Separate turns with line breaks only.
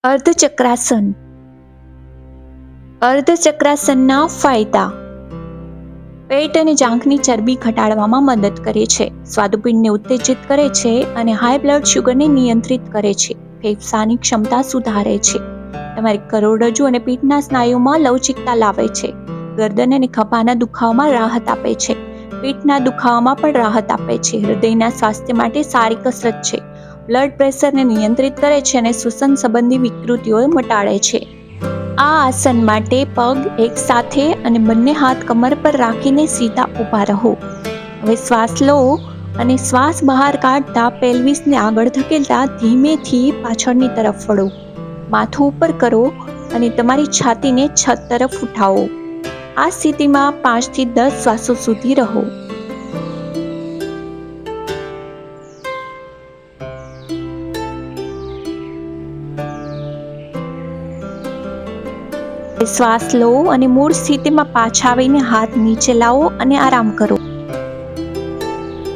અર્ધચક્રાસન. અર્ધચક્રાસનના ફાયદા: પેટ અને જાંઘની ચરબી ઘટાડવામાં મદદ કરે છે, સ્વાદુપિંડને ઉત્તેજિત કરે છે અને હાઈ બ્લડ શુગરને નિયંત્રિત કરે છે. ફેફસાની ક્ષમતા સુધારે છે. તમારી કરોડરજ્જુ અને પીઠના સ્નાયુમાં લવચિકતા લાવે છે. ગરદન અને ખભાના દુખાવામાં રાહત આપે છે. પીઠના દુખાવામાં પણ રાહત આપે છે. હૃદયના સ્વાસ્થ્ય માટે સારી કસરત છે. બ્લડ પ્રેશરને નિયંત્રિત કરે છે અને શ્વસન સંબંધી વિકૃતિઓ મટાડે છે. આ આસન માટે પગ એકસાથે અને બંને હાથ કમર પર રાખીને સીધા ઊભા રહો. હવે શ્વાસ લો અને શ્વાસ બહાર કાઢતા પેલ્વિસને આગળ ધકેલતા ધીમેથી પાછળની તરફ વળો. માથું ઉપર કરો અને તમારી છાતીને છત તરફ ઉઠાવો. આ સ્થિતિમાં 5 થી 10 શ્વાસો સુધી રહો. શ્વાસ લો અને મૂળ સ્થિતિમાં પાછા આવીને હાથ નીચે લાવો અને આરામ કરો.